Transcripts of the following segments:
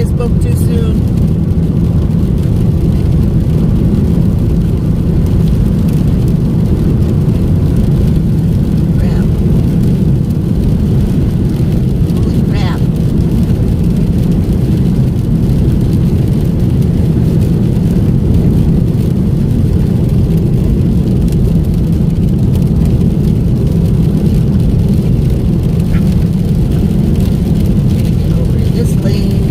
I spoke too soon. This lane.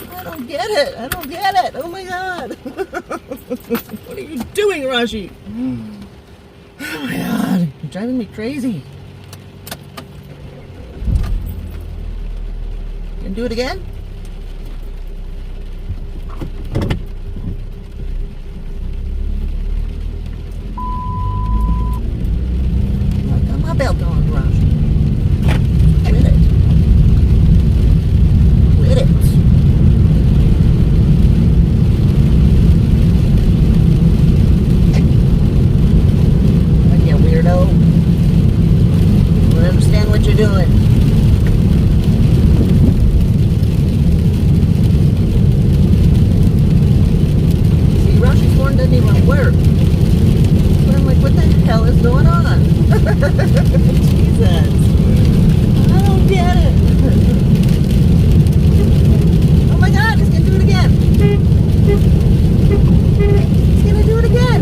god. I don't get it. I don't get it. Oh my god. What are you doing, Rashi? Oh my god. You're driving me crazy. You gonna do it again? I got my belt on, Rashi. Quit it. Quit it. Weirdo. I don't understand what you're doing. See, Rashi's horn doesn't even work. So I'm like, what the hell is going on? Jesus. I don't get it. Oh my god, he's gonna do it again. He's gonna do it again.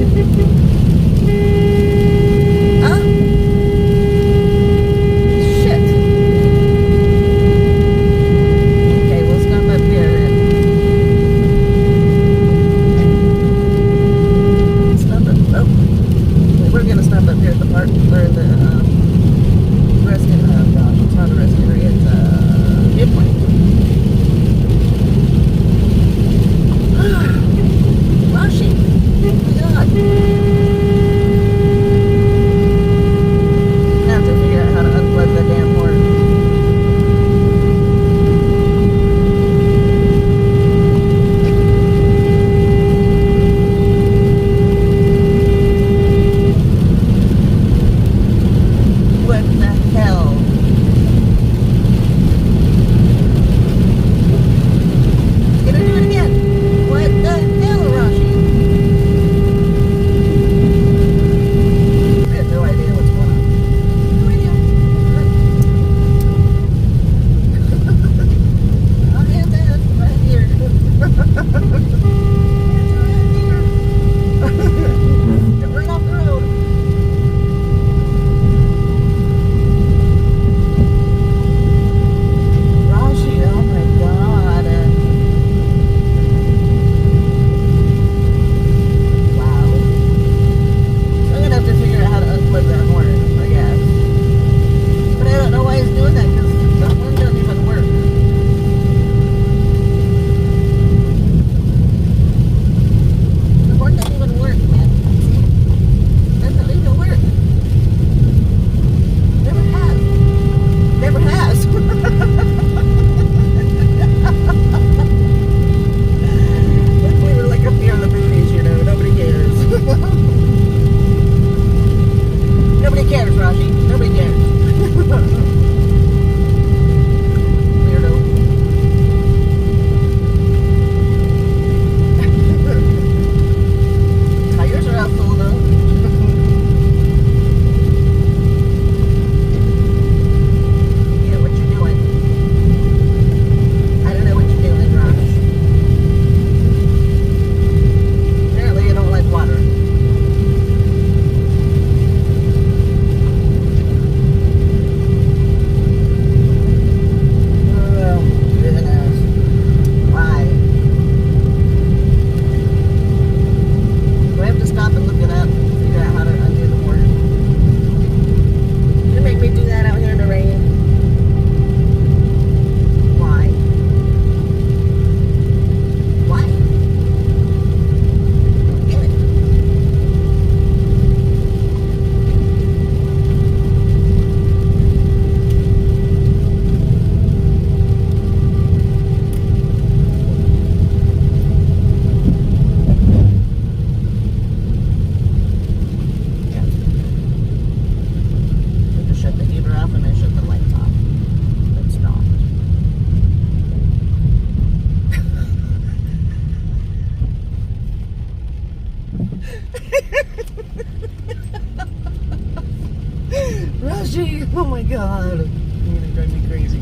Rashi, oh my god. You're gonna drive me crazy.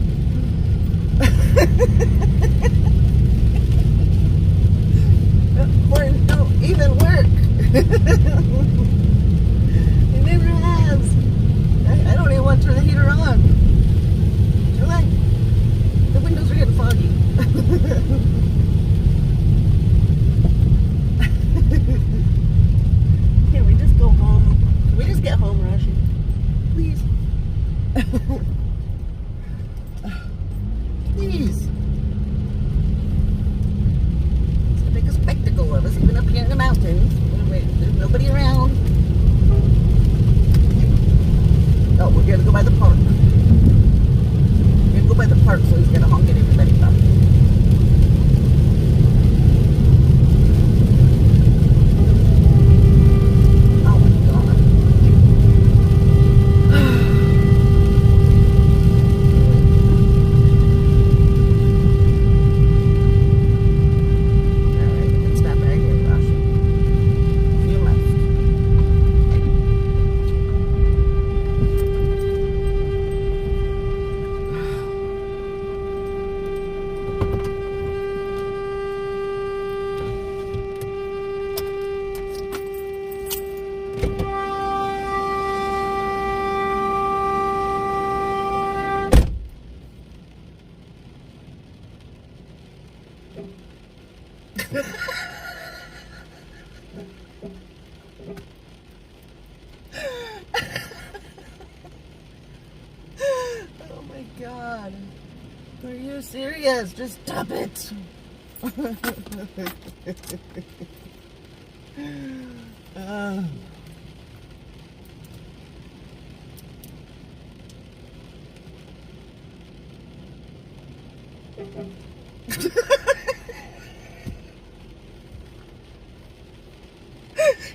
Horn don't even work. It never has. I don't even want to turn the heater on. Do I? Nobody around. Oh, we're gonna go by the park. We're gonna go by the park, so he's gonna honk at everybody probably. Oh my god. Alright, we can stop right here, Josh. You must. Oh my god. Are you serious? Just stop it. uh.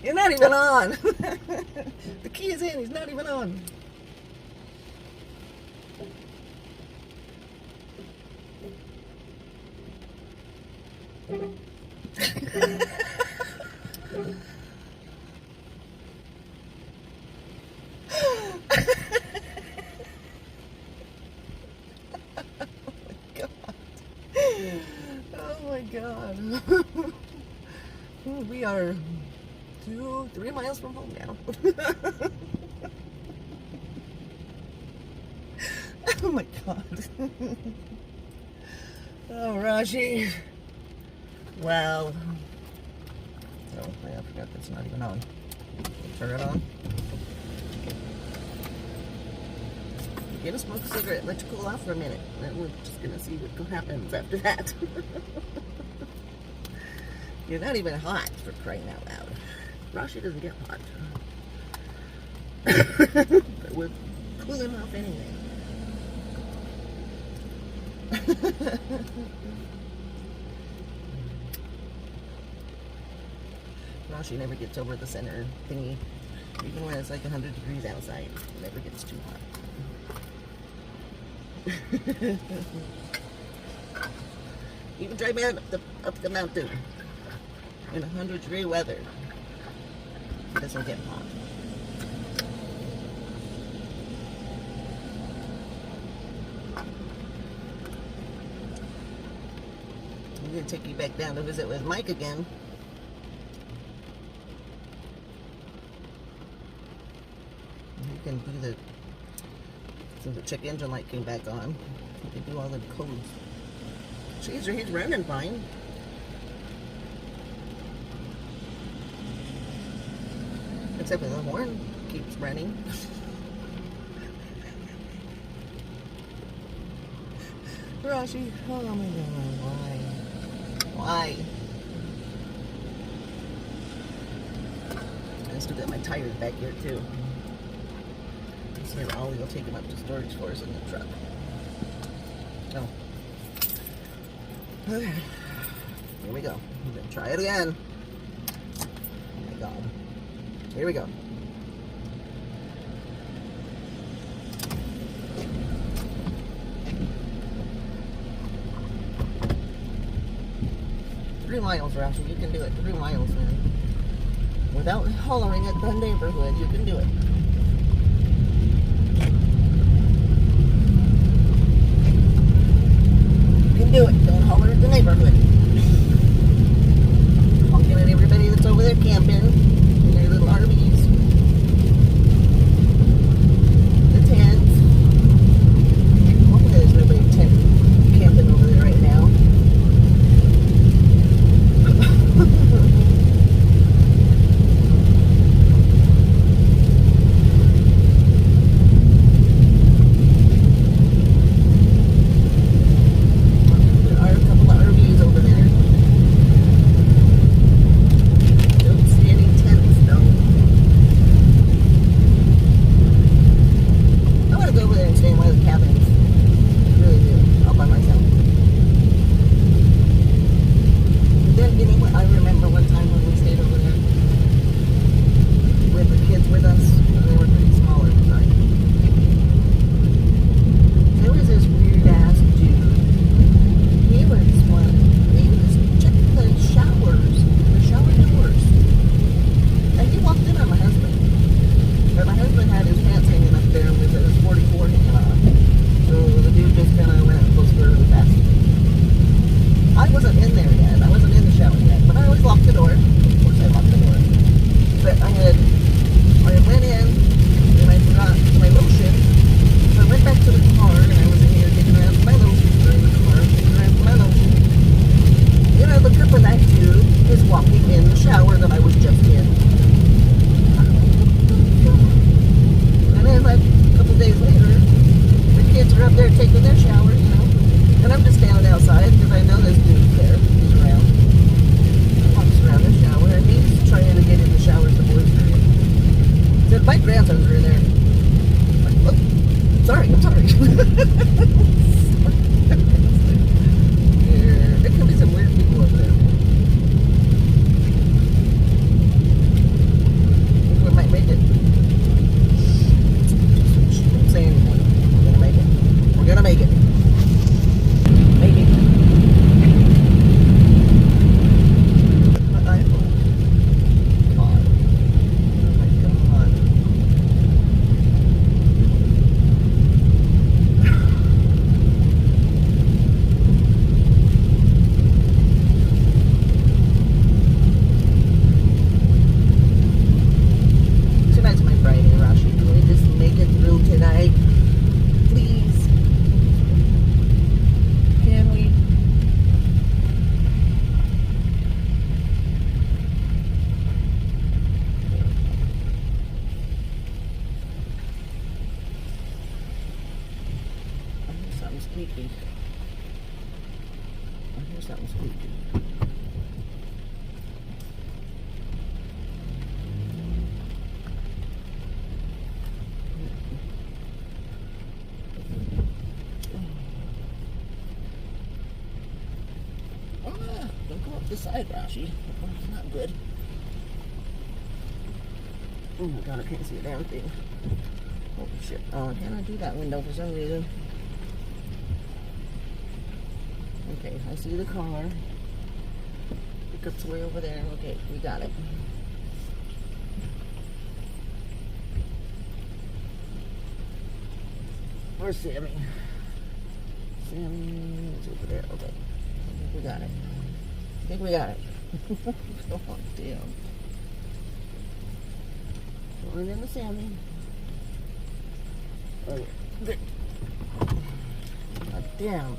You're not even on. The key is in. He's not even on. Oh my god. We are 3 miles from home now. Oh my god. Oh, Raji. Well. Oh, I forgot that's not even on. Turn it on. You're gonna smoke a cigarette, let you cool off for a minute. Then we're just gonna see what happens after that. You're not even hot, for crying out loud. Rashi doesn't get hot. But we're cooling off anyway. Rashi never gets over the center thingy. Even when it's like 100 degrees outside, it never gets too hot. Even drive me up the mountain in 100-degree weather. It doesn't get hot. I'm going to take you back down to visit with Mike again. You can do since the check engine light came back on, you can do all the codes. Jeez, he's running fine. Except for the horn keeps running. Rashi, oh my god, why? Why? I still got my tires back here too. Here, Ollie will take him up to storage for us in the truck. Oh. Okay. Here we go. I'm gonna try it again. Oh my god. Here we go. Three miles, Rashi. You can do it. 3 miles, man. Without hollering at the neighborhood, you can do it. Do it. Don't holler at the neighborhood. Honking at everybody that's over there camping in their little RVs. The tents. Hopefully there's nobody camping over there right now. Don't see any tents though. Here's something sweet. Don't go up the side, Rashi. It's not good. Oh my god, I can't see a damn thing. Holy shit. Oh, I cannot do that window for some reason. Okay, I see the car. Pickup's way over there. Okay, we got it. Where's Sammy? Sammy is over there. Okay. I think we got it. I think we got it. Oh, damn. Going in the Sammy. Oh, good. God damn.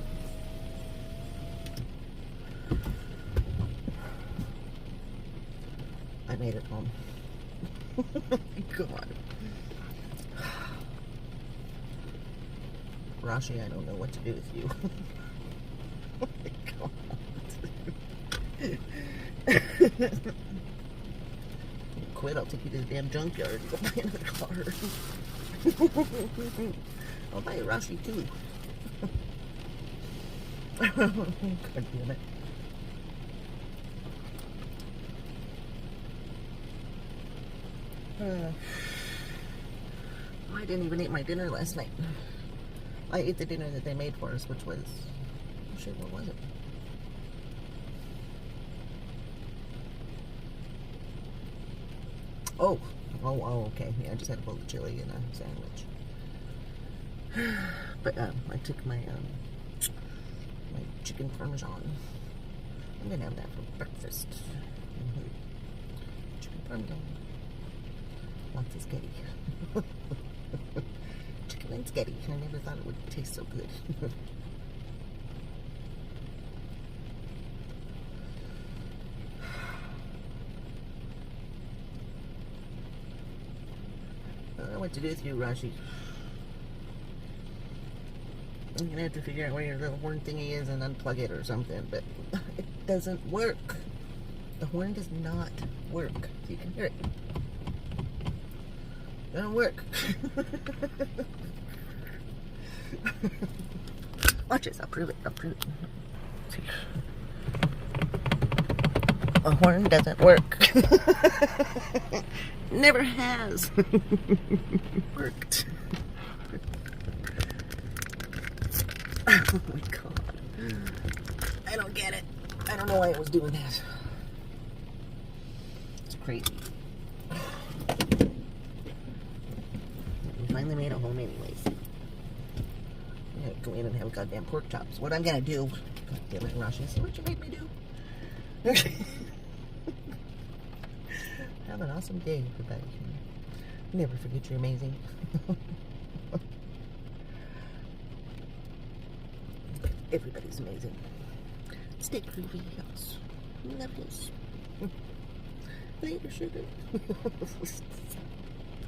I made it home. God. Rashi, I don't know what to do with you. Oh my God. Quit, I'll take you to the damn junkyard and go buy another car. I'll buy a Rashi too. God damn it. I didn't even eat my dinner last night. I ate the dinner that they made for us, which was... Oh shit, what was it? Oh, okay. Yeah, I just had a bowl of chili and a sandwich. But I took my my chicken parmesan. I'm gonna have that for breakfast. Chicken parmesan. Lots of spaghetti. Chicken and spaghetti. I never thought it would taste so good. I don't know what to do with you, Rashi. I'm gonna have to figure out where your little horn thingy is and unplug it or something, but it doesn't work. The horn does not work. You can hear it. It don't work. Watch this, I'll prove it. A horn doesn't work. Never has worked. Oh my god. I don't get it. I don't know why I was doing that. It's crazy. We finally made it home anyways. I'm gonna go in and have goddamn pork chops. What I'm gonna do... God damn it, Rashi. See what you made me do? Have an awesome day, everybody. Never forget you're amazing. Everybody's amazing. Stay creepy, house. Love this. Later, sugar.